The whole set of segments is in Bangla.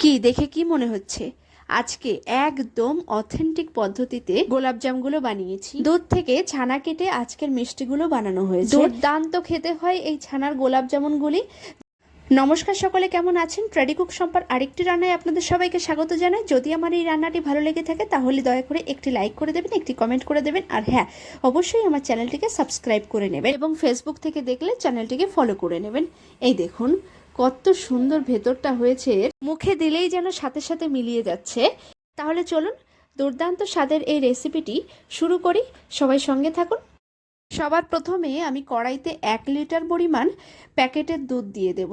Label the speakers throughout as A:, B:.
A: কি দেখে কি মনে হচ্ছে? আজকে একদম অথেন্টিক পদ্ধতিতে গোলাপজামগুলো বানিয়েছি। দুধ থেকে ছানা কেটে আজকের মিষ্টিগুলো বানানো হয়েছে। দুর্দান্ত খেতে হয় এই ছানার গোলাপজামুনগুলি। নমস্কার সকলে, কেমন আছেন? ট্রেডি কুক সম্পার আরেকটি রান্নায় আপনাদের সবাইকে স্বাগত জানাই। যদি আমার এই রান্নাটি ভালো লেগে থাকে তাহলে দয়া করে একটি লাইক করে দেবেন, একটি কমেন্ট করে দেবেন, আর হ্যাঁ, অবশ্যই আমার চ্যানেলটিকে সাবস্ক্রাইব করে নেবেন এবং ফেসবুক থেকে দেখলে চ্যানেলটিকে ফলো করে নেবেন। এই দেখুন কত সুন্দর ভেতরটা হয়েছে, মুখে দিলেই যেন সাথে সাথে মিলিয়ে যাচ্ছে। তাহলে চলুন দুর্দান্ত স্বাদের এই রেসিপিটি শুরু করি। সবাই সঙ্গে থাকুন। সবার প্রথমে আমি কড়াইতে 1 লিটার পরিমাণ প্যাকেটের দুধ দিয়ে দেব।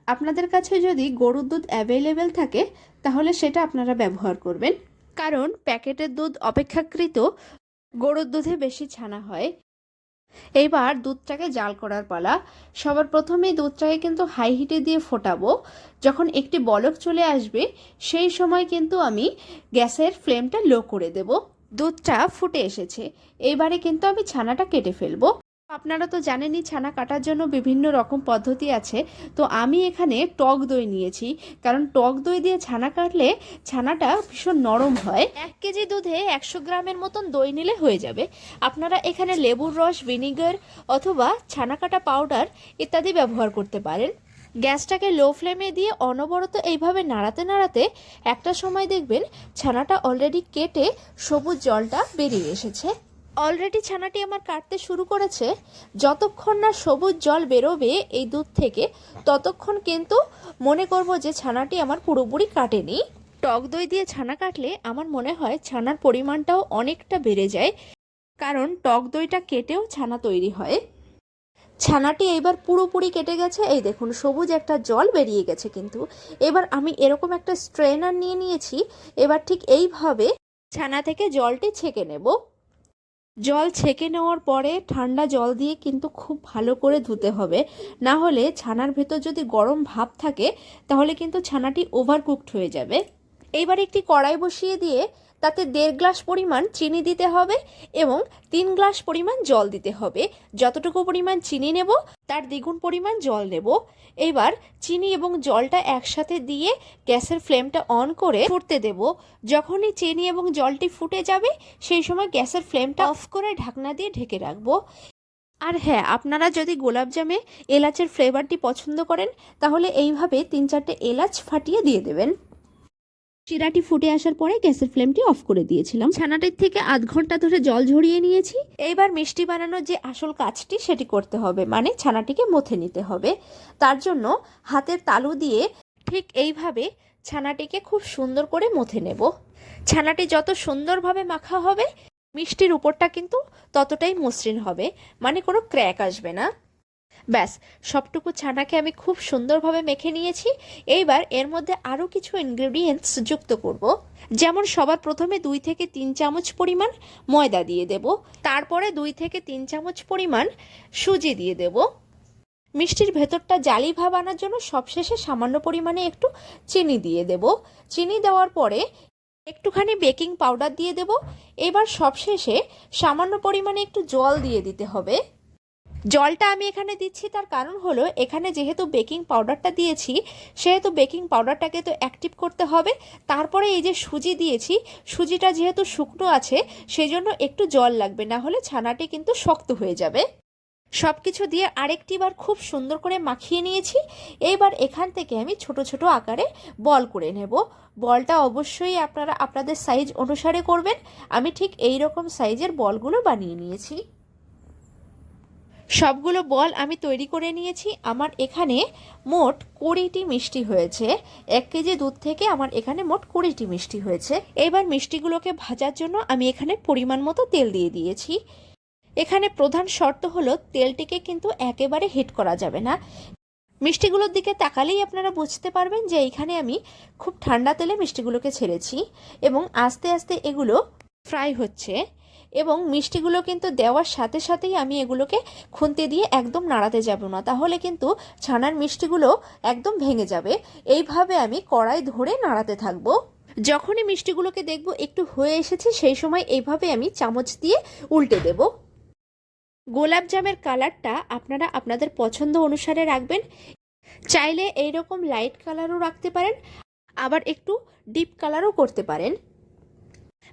A: আপনাদের কাছে যদি গরুর দুধ অ্যাভেলেবেল থাকে তাহলে সেটা আপনারা ব্যবহার করবেন, কারণ প্যাকেটের দুধ অপেক্ষাকৃত গরুর দুধে বেশি ছানা হয়। এইবার দুধটাকে জাল করার পালা। সবার প্রথমেই দুধটাকে কিন্তু হাই হিটে দিয়ে ফোটাবো। যখন একটি বলক চলে আসবে সেই সময় কিন্তু আমি গ্যাসের ফ্লেমটা লো করে দেব। দুধটা ফুটে এসেছে, এইবারে কিন্তু আমি ছানাটা কেটে ফেলবো। আপনারা তো জানেনই ছানা কাটার জন্য বিভিন্ন রকম পদ্ধতি আছে। তো আমি এখানে টক দই নিয়েছি, কারণ টক দই দিয়ে ছানা কাটলে ছানাটা ভীষণ নরম হয়। 1 কেজি দুধে 100 গ্রামের মতন দই নিলে হয়ে যাবে। আপনারা এখানে লেবুর রস, ভিনিগার অথবা ছানা কাটা পাউডার ইত্যাদি ব্যবহার করতে পারেন। গ্যাসটাকে লো ফ্লেমে দিয়ে অনবরত এইভাবে নাড়াতে নাড়াতে একটা সময় দেখবেন ছানাটা অলরেডি কেটে সবুজ জলটা বেরিয়ে এসেছে। অলরেডি ছানাটি আমার কাটতে শুরু করেছে। যতক্ষণ না সবুজ জল বেরোবে এই দুধ থেকে ততক্ষণ কিন্তু মনে করব যে ছানাটি আমার পুরোপুরি কাটেনি। টক দই দিয়ে ছানা কাটলে আমার মনে হয় ছানার পরিমাণটাও অনেকটা বেড়ে যায়, কারণ টক দইটা কেটেও ছানা তৈরি হয়। ছানাটি এবার পুরোপুরি কেটে গেছে। এই দেখুন সবুজ একটা জল বেরিয়ে গেছে। কিন্তু এবার আমি এরকম একটা স্ট্রেনার নিয়ে নিয়েছি। এবার ঠিক এইভাবে ছানা থেকে জলটি ছেঁকে নেব। জল ছেঁকে নেওয়ার পরে ঠান্ডা জল দিয়ে কিন্তু খুব ভালো করে ধুতে হবে, না হলে ছানার ভেতর যদি গরম ভাব থাকে তাহলে কিন্তু ছানাটি ওভারকুকড হয়ে যাবে। এইবার একটি কড়াই বসিয়ে দিয়ে তাতে 1.5 গ্লাস পরিমাণ চিনি দিতে হবে এবং 3 গ্লাস পরিমাণ জল দিতে হবে। যতটুকু পরিমাণ চিনি নেব তার দ্বিগুণ পরিমাণ জল নেব। এবার চিনি এবং জলটা একসাথে দিয়ে গ্যাসের ফ্লেমটা অন করে ফুটতে দেব। যখনই চিনি এবং জলটি ফুটে যাবে সেই সময় গ্যাসের ফ্লেমটা অফ করে ঢাকনা দিয়ে ঢেকে রাখবো। আর হ্যাঁ, আপনারা যদি গোলাপজামে এলাচের ফ্লেভারটি পছন্দ করেন তাহলে এইভাবে 3-4টে এলাচ ফাটিয়ে দিয়ে দেবেন। শিরাটি ফুটে আসার পরে গ্যাসের ফ্লেমটি অফ করে দিয়েছিলাম। ছানাটির থেকে আধ ঘন্টা ধরে জল ঝরিয়ে নিয়েছি। এইবার মিষ্টি বানানোর যে আসল কাজটি সেটি করতে হবে, মানে ছানাটিকে মথে নিতে হবে। তার জন্য হাতের তালু দিয়ে ঠিক এইভাবে ছানাটিকে খুব সুন্দর করে মথে নেব। ছানাটি যত সুন্দরভাবে মাখা হবে মিষ্টির উপরটা কিন্তু ততটাই মসৃণ হবে, মানে কোনো ক্র্যাক আসবে না। ব্যাস, সবটুকু ছানাকে আমি খুব সুন্দরভাবে মেখে নিয়েছি। এইবার এর মধ্যে আরও কিছু ইনগ্রেডিয়েন্টস যুক্ত করব। যেমন সবার প্রথমে 2 থেকে 3 চামচ পরিমাণ ময়দা দিয়ে দেব, তারপরে 2 থেকে 3 চামচ পরিমাণ সুজি দিয়ে দেব। মিষ্টির ভেতরটা জালি ভাব আনার জন্য সবশেষে সামান্য পরিমাণে একটু চিনি দিয়ে দেব। চিনি দেওয়ার পরে একটুখানি বেকিং পাউডার দিয়ে দেব। এবার সবশেষে সামান্য পরিমাণে একটু জল দিয়ে দিতে হবে। জলটা আমি এখানে দিচ্ছি তার কারণ হলো এখানে যেহেতু বেকিং পাউডারটা দিয়েছি সেহেতু বেকিং পাউডারটাকে তো অ্যাক্টিভ করতে হবে। তারপরে এই যে সুজি দিয়েছি, সুজিটা যেহেতু শুকনো আছে সেজন্য একটু জল লাগবে, না হলে ছানাটি কিন্তু শক্ত হয়ে যাবে। সব কিছু দিয়ে আরেকটিবার খুব সুন্দর করে মাখিয়ে নিয়েছি। এইবার এখান থেকে আমি ছোট ছোট আকারে বল করে নেব। বলটা অবশ্যই আপনারা আপনাদের সাইজ অনুসারে করবেন। আমি ঠিক এই রকম সাইজের বলগুলো বানিয়ে নিয়েছি। সবগুলো বল আমি তৈরি করে নিয়েছি। আমার এখানে মোট 20টি মিষ্টি হয়েছে। 1 কেজি দুধ থেকে আমার এখানে মোট 20টি মিষ্টি হয়েছে। এবার মিষ্টিগুলোকে ভাজার জন্য আমি এখানে পরিমাণ মতো তেল দিয়ে দিয়েছি। এখানে প্রধান শর্ত হলো তেলটিকে কিন্তু একেবারে হিট করা যাবে না। মিষ্টিগুলোর দিকে তাকালেই আপনারা বুঝতে পারবেন যে এইখানে আমি খুব ঠান্ডা তেলে মিষ্টিগুলোকে ছেড়েছি এবং আস্তে আস্তে এগুলো ফ্রাই হচ্ছে। এবং মিষ্টিগুলো কিন্তু দেওয়ার সাথে সাথেই আমি এগুলোকে খুন্তি দিয়ে একদম নাড়াতে যাব না, তাহলে কিন্তু ছানার মিষ্টিগুলো একদম ভেঙে যাবে। এইভাবে আমি কড়াই ধরে নাড়াতে থাকবো। যখনই মিষ্টিগুলোকে দেখব একটু হয়ে এসেছে সেই সময় এইভাবে আমি চামচ দিয়ে উল্টে দেব। গোলাপ জামের কালারটা আপনারা আপনাদের পছন্দ অনুসারে রাখবেন। চাইলে এইরকম লাইট কালারও রাখতে পারেন, আবার একটু ডিপ কালারও করতে পারেন।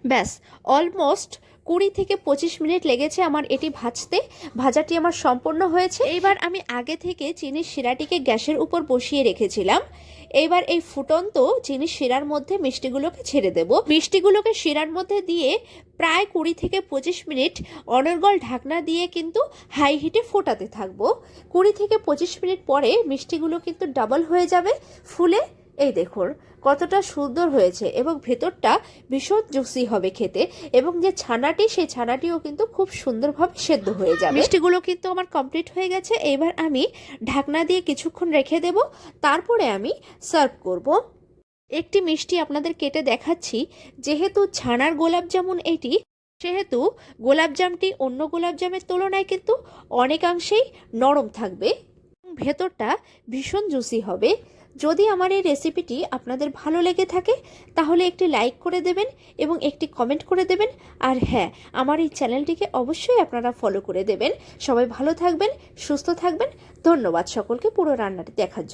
A: ব্যাস অলমোস্ট 20 থেকে 25 মিনিট লেগেছে আমার এটি ভাজতে। ভাজাটি আমার সম্পূর্ণ হয়েছে। এইবার আমি আগে থেকে চিনির শিরাটিকে গ্যাসের উপর বসিয়ে রেখেছিলাম। এইবার এই ফুটন্ত চিনির শিরার মধ্যে মিষ্টিগুলোকে ছেড়ে দেব। মিষ্টিগুলোকে শিরার মধ্যে দিয়ে প্রায় 20 থেকে 25 মিনিট অনর্গল ঢাকনা দিয়ে কিন্তু হাই হিটে ফোটাতে থাকবো। 20 থেকে 25 মিনিট পরে মিষ্টিগুলো কিন্তু ডাবল হয়ে যাবে ফুলে। এই দেখুন কতটা সুন্দর হয়েছে এবং ভেতরটা ভীষণ জুসি হবে খেতে, এবং যে ছানাটি সেই ছানাটিও কিন্তু খুব সুন্দরভাবে সেদ্ধ হয়ে যাবে। মিষ্টিগুলো কিন্তু আমার কমপ্লিট হয়ে গেছে। এবার আমি ঢাকনা দিয়ে কিছুক্ষণ রেখে দেব, তারপরে আমি সার্ভ করব। একটি মিষ্টি আপনাদের কেটে দেখাচ্ছি। যেহেতু ছানার গোলাপজামুন এটি, সেহেতু গোলাপজামটি অন্য গোলাপজামের তুলনায় কিন্তু অনেকাংশেই নরম থাকবে, ভেতরটা ভীষণ জুসি হবে। যদি আমার এই রেসিপিটি আপনাদের ভালো লেগে থাকে তাহলে একটি লাইক করে দেবেন এবং একটি কমেন্ট করে দেবেন। আর হ্যাঁ, আমার এই চ্যানেলটিকে অবশ্যই আপনারা ফলো করে দেবেন। সবাই ভালো থাকবেন, সুস্থ থাকবেন। ধন্যবাদ সকলকে পুরো রান্নাটি দেখার জন্য।